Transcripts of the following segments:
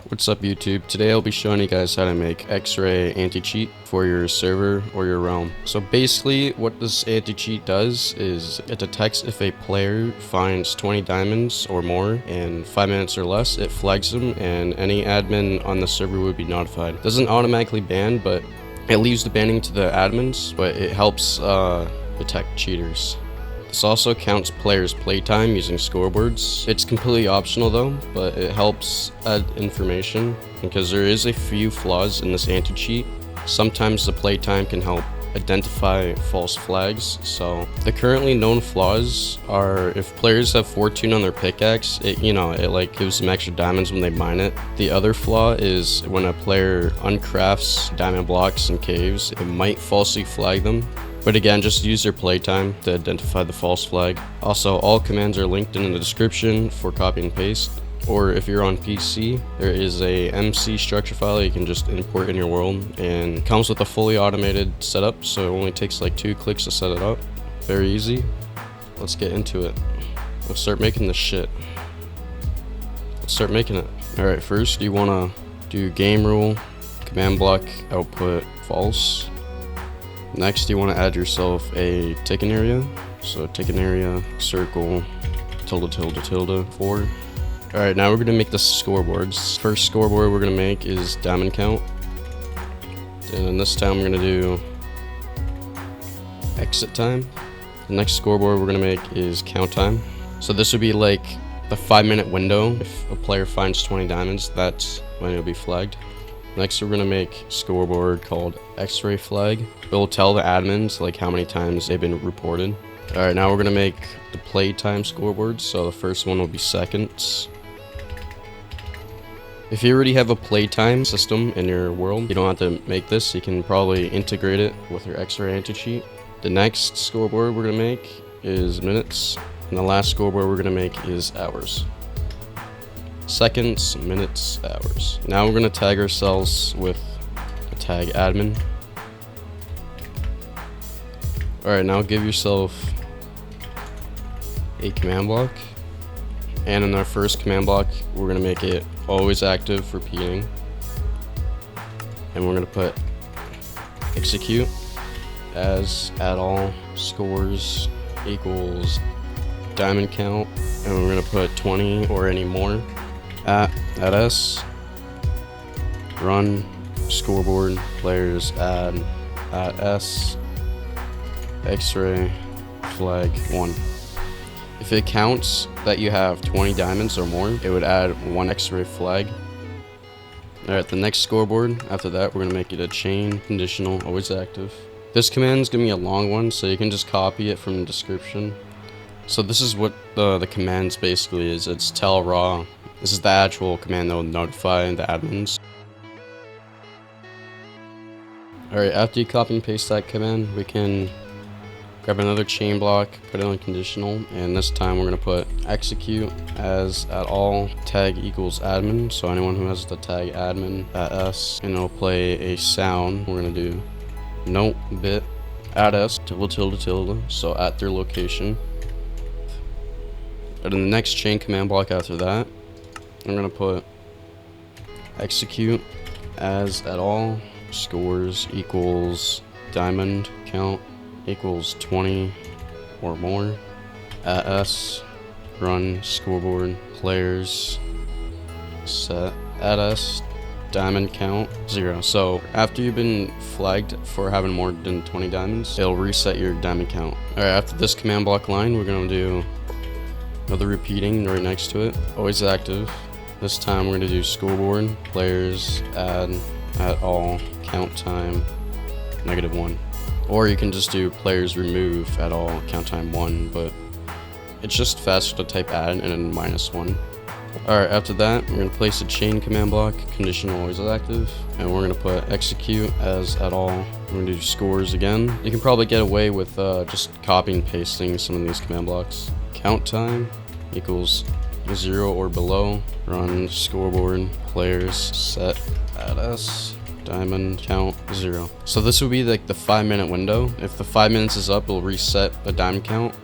What's up YouTube? Today I'll be showing you guys how to make Xray anti-cheat for your server or your realm. So basically what this anti-cheat does is it detects if a player finds 20 diamonds or more in 5 minutes or less, it flags them and any admin on the server would be notified. It doesn't automatically ban, but it leaves the banning to the admins, but it helps detect cheaters. This also counts players' playtime using scoreboards. It's completely optional though, but it helps add information because there is a few flaws in this anti-cheat. Sometimes the playtime can help identify false flags. So the currently known flaws are if players have fortune on their pickaxe, it like gives them extra diamonds when they mine it. The other flaw is when a player uncrafts diamond blocks in caves, it might falsely flag them. But again, just use your playtime to identify the false flag. Also, all commands are linked in the description for copy and paste. Or if you're on PC, there is a Mcstructure file you can just import in your world, and it comes with a fully automated setup, so it only takes like 2 clicks to set it up. Very easy. Let's get into it. Let's start making this shit. Let's start making it. Alright, first you wanna do game rule, command block output false. Next, you want to add yourself a ticking area. So ticking area, circle, tilde, tilde, tilde, 4. Alright, now we're going to make the scoreboards. First scoreboard we're going to make is diamond count. And then this time we're going to do exit time. The next scoreboard we're going to make is count time. So this would be like the 5-minute window. If a player finds 20 diamonds, that's when it'll be flagged. Next, we're going to make scoreboard called Xray flag. It will tell the admins like how many times they've been reported. Alright, now we're going to make the playtime scoreboard. So the first one will be seconds. If you already have a playtime system in your world, you don't have to make this. You can probably integrate it with your Xray anti-cheat. The next scoreboard we're going to make is minutes. And the last scoreboard we're going to make is hours. Seconds, minutes, hours. Now we're going to tag ourselves with a tag admin. Alright, now give yourself a command block. And in our first command block, we're going to make it always active repeating. And we're going to put execute as add all scores equals diamond count. And we're going to put 20 or any more. At s run scoreboard players add at s Xray flag 1. If it counts that you have 20 diamonds or more, it would add 1 Xray flag. Alright, the next scoreboard after that, we're gonna make it a chain conditional always active. This command is gonna be a long one, so you can just copy it from the description. So this is what the commands basically is. It's tell raw. This is the actual command that will notify the admins. Alright, after you copy and paste that command, we can grab another chain block, put it on conditional, and this time we're going to put execute as at all tag equals admin. So anyone who has the tag admin at s, and it'll play a sound. We're going to do note bit at s tilde tilde tilde, so at their location. And in the next chain command block after that, I'm going to put execute as at all scores equals diamond count equals 20 or more at s run scoreboard players set at s diamond count 0. So after you've been flagged for having more than 20 diamonds, it'll reset your diamond count. Alright, after this command block line, we're going to do another repeating right next to it, always active. This time we're going to do scoreboard, players, add, at all, count time, -1. Or you can just do players remove, at all, count time 1, but it's just faster to type add and then -1. Alright, after that, we're going to place a chain command block, conditional always active, and we're going to put execute as at all. We're going to do scores again. You can probably get away with just copying and pasting some of these command blocks. Count time equals 0 or below, run scoreboard players set at s diamond count 0. So this would be like the 5-minute window. If the 5 minutes is up, it'll reset the diamond count.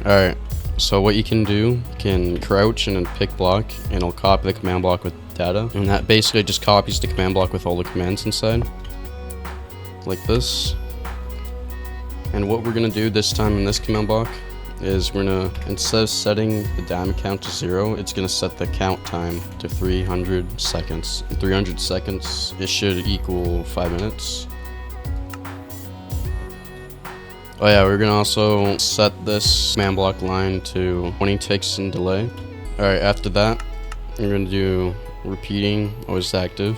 Alright, So what you can do, you can crouch and then pick block, and it'll copy the command block with data, and that basically just copies the command block with all the commands inside, like this. And what we're gonna do this time in this command block is we're gonna, instead of setting the diamond count to 0, it's gonna set the count time to 300 seconds. In 300 seconds, it should equal 5 minutes. Oh yeah, we're gonna also set this command block line to 20 ticks in delay. Alright, after that, we're gonna do repeating always active,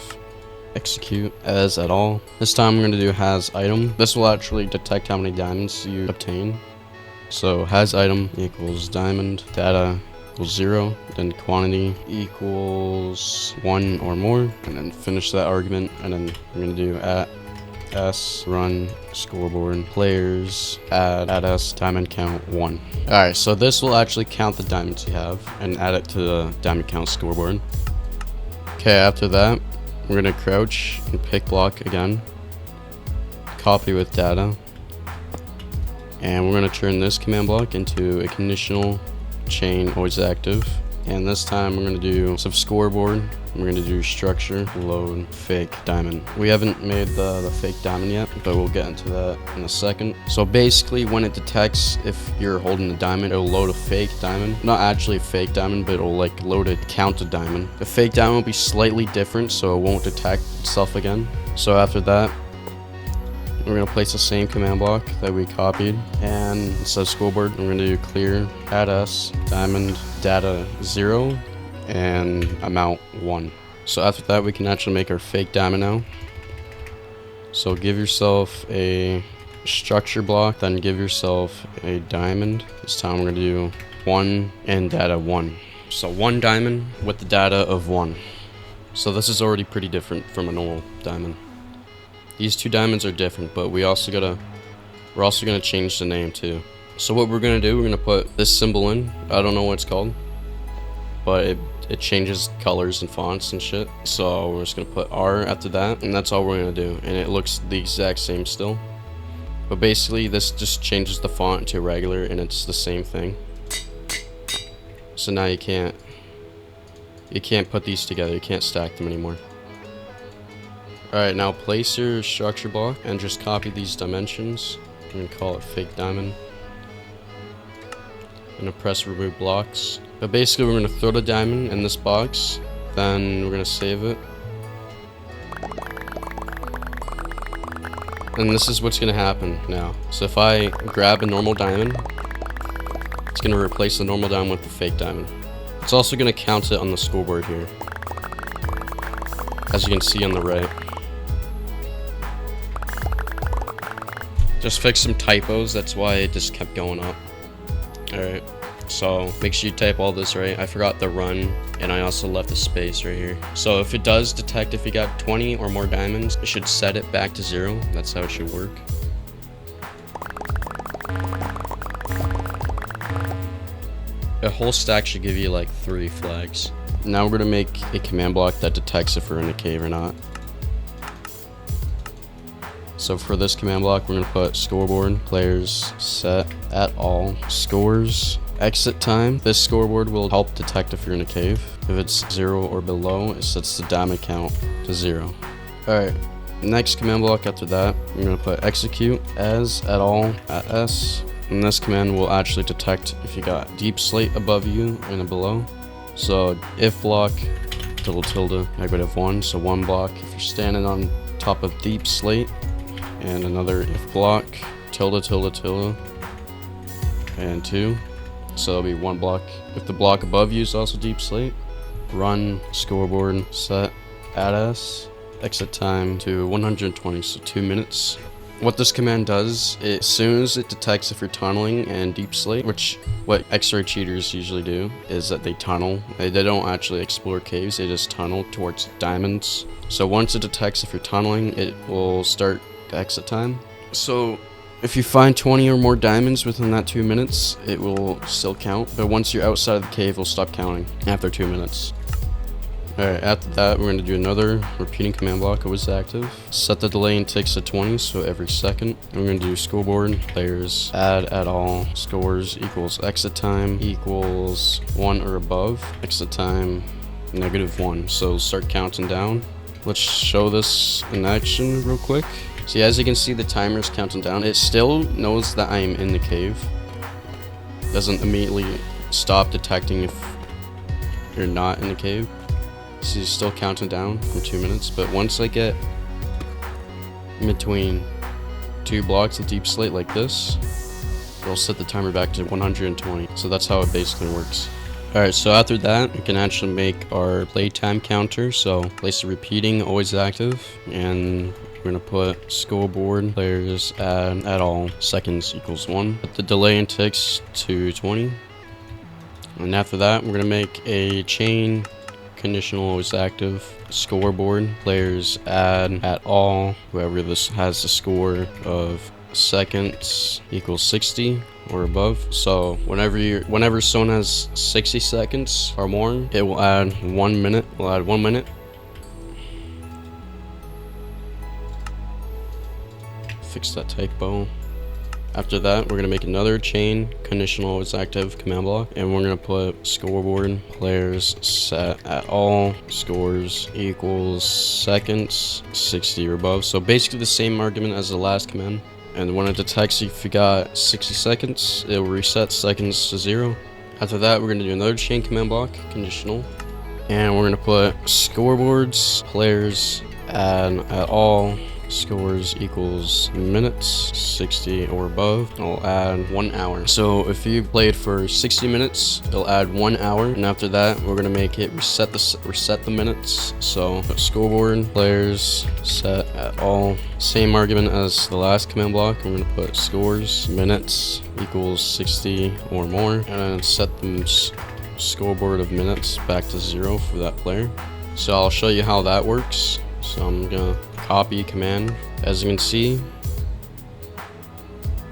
execute as at all. This time we're gonna do has item. This will actually detect how many diamonds you obtain. So has item equals diamond, data equals 0, then quantity equals 1 or more, and then finish that argument, and then we're gonna do at s run scoreboard players add s diamond count 1. Alright, so this will actually count the diamonds you have and add it to the diamond count scoreboard. Okay, after that we're gonna crouch and pick block again, copy with data, and we're gonna turn this command block into a conditional chain always active. And this time we're gonna do some scoreboard. We're gonna do structure, load, fake diamond. We haven't made the fake diamond yet, but we'll get into that in a second. So basically, when it detects if you're holding a diamond, it'll load a fake diamond. Not actually a fake diamond, but it'll like load a counted diamond. The fake diamond will be slightly different, so it won't detect itself again. So after that, we're gonna place the same command block that we copied, and instead of scoreboard, we're gonna do clear add s diamond data 0 and amount 1. So after that, we can actually make our fake diamond now. So give yourself a structure block, then give yourself a diamond. This time we're gonna do 1 and data 1. So 1 diamond with the data of 1. So this is already pretty different from a normal diamond. These 2 diamonds are different, but we're also gonna change the name too. So what we're gonna do, we're gonna put this symbol in. I don't know what it's called, but it changes colors and fonts and shit. So we're just gonna put R after that, and that's all we're gonna do. And it looks the exact same still. But basically this just changes the font to regular, and it's the same thing. So now you can't put these together, you can't stack them anymore. Alright, now place your structure block and just copy these dimensions. I'm gonna call it fake diamond. I'm gonna press remove blocks. But basically we're gonna throw the diamond in this box, then we're gonna save it. And this is what's gonna happen now. So if I grab a normal diamond, it's gonna replace the normal diamond with the fake diamond. It's also gonna count it on the scoreboard here, as you can see on the right. Just fix some typos, that's why it just kept going up. Alright, so make sure you type all this right. I forgot the run, and I also left a space right here. So if it does detect if you got 20 or more diamonds, it should set it back to 0. That's how it should work. A whole stack should give you like 3 flags. Now we're gonna make a command block that detects if we're in a cave or not. So for this command block, we're gonna put scoreboard players set at all scores exit time. This scoreboard will help detect if you're in a cave. If it's 0 or below, it sets the diamond count to 0. Alright, next command block after that, we're gonna put execute as at all at s. And this command will actually detect if you got Deepslate above you and below. So if block tilde -1, so 1 block if you're standing on top of Deepslate, and another if block tilde and 2, so it'll be 1 block if the block above you is also Deepslate. Run scoreboard set add s exit time to 120, so 2 minutes. What this command does, as soon as it detects if you're tunneling and Deepslate, which what Xray cheaters usually do is that they tunnel. They don't actually explore caves, they just tunnel towards diamonds. So once it detects if you're tunneling, it will start the exit time. So if you find 20 or more diamonds within that 2 minutes, it will still count. But once you're outside of the cave, it'll stop counting after 2 minutes. Alright, after that, we're going to do another repeating command block always active. Set the delay in ticks to 20, so every second. And we're going to do scoreboard players add at all scores equals exit time equals 1 or above. Exit time -1. So start counting down. Let's show this in action real quick. See, as you can see, the timer's counting down. It still knows that I am in the cave. Doesn't immediately stop detecting if you're not in the cave. So he's still counting down from 2 minutes. But once I get in between 2 blocks of Deepslate like this, it'll set the timer back to 120. So that's how it basically works. Alright, so after that, we can actually make our playtime counter. So place the repeating, always active, and we're gonna put scoreboard players at all seconds equals 1. Put the delay and ticks to 20. And after that, we're gonna make a chain conditional always active scoreboard players add at all whoever this has the score of seconds equals 60 or above. So whenever someone has 60 seconds or more, it will add 1 minute. We'll add 1 minute. Fix that typo. After that, we're gonna make another chain conditional always active command block, and we're gonna put scoreboard players set at all scores equals seconds 60 or above. So basically the same argument as the last command. And when it detects if you got 60 seconds, it will reset seconds to 0. After that, we're gonna do another chain command block conditional, and we're gonna put scoreboards players add at all scores equals minutes 60 or above. I'll add 1 hour. So if you played for 60 minutes, it'll add 1 hour, and after that we're gonna make it reset the minutes. So scoreboard players set at all, same argument as the last command block. I'm gonna put scores minutes equals 60 or more, and then set the scoreboard of minutes back to 0 for that player. So I'll show you how that works. So I'm gonna copy command. As you can see,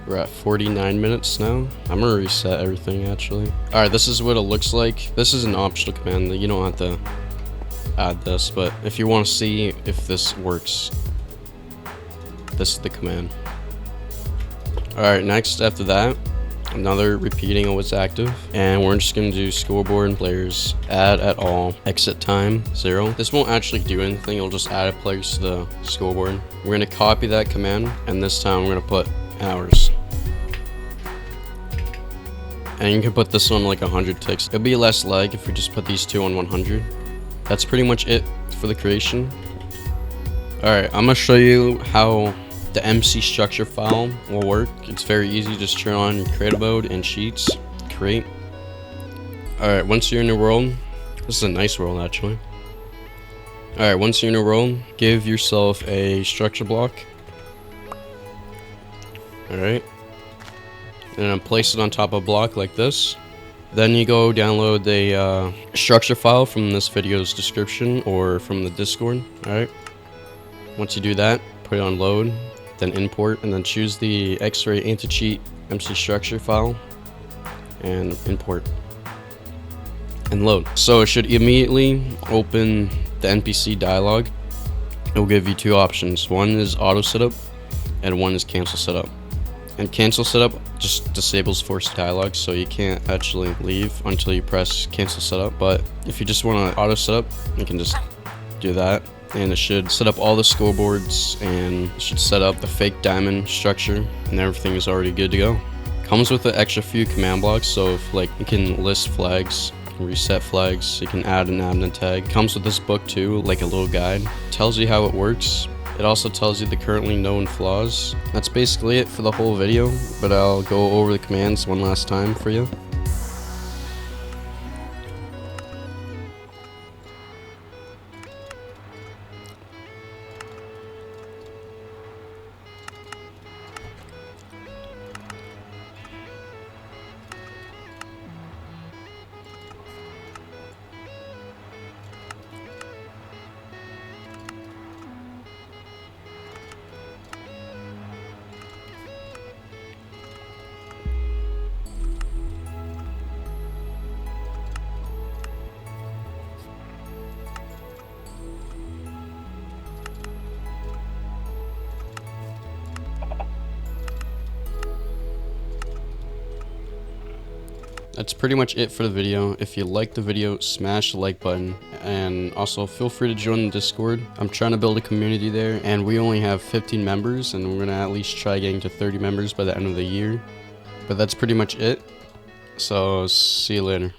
we're at 49 minutes now. I'm gonna reset everything actually. Alright, this is what it looks like. This is an optional command that you don't have to add this, but if you want to see if this works, this is the command. Alright, next after that, another repeating always active, and we're just gonna do scoreboard and players add at all exit time 0. This won't actually do anything, it'll just add players to the scoreboard. We're gonna copy that command, and this time we're gonna put hours, and you can put this on like 100 ticks. It'll be less lag if we just put these two on 100. That's pretty much it for the creation. Alright, I'm gonna show you how the Mcstructure file will work. It's very easy. Just turn on creative mode and sheets, create. Alright, once you're in the world, this is a nice world actually. Alright, once you're in the world, give yourself a structure block. Alright, and then place it on top of a block like this. Then you go download the structure file from this video's description or from the Discord. Alright, once you do that, put it on load, then import, and then choose the Xray Anticheat Mcstructure file and import and load. So it should immediately open the NPC dialog. It will give you 2 options. One is auto setup and one is cancel setup. And cancel setup just disables forced dialog, so you can't actually leave until you press cancel setup. But if you just want to auto setup, you can just do that, and it should set up all the scoreboards, and it should set up the fake diamond structure, and everything is already good to go. Comes with an extra few command blocks, so if like you can list flags, you can reset flags, you can add an admin tag. Comes with this book too, like a little guide. Tells you how it works. It also tells you the currently known flaws. That's basically it for the whole video, but I'll go over the commands one last time for you. That's pretty much it for the video. If you liked the video, smash the like button, and also feel free to join the Discord. I'm trying to build a community there, and we only have 15 members, and we're gonna at least try getting to 30 members by the end of the year. But that's pretty much it. So see you later.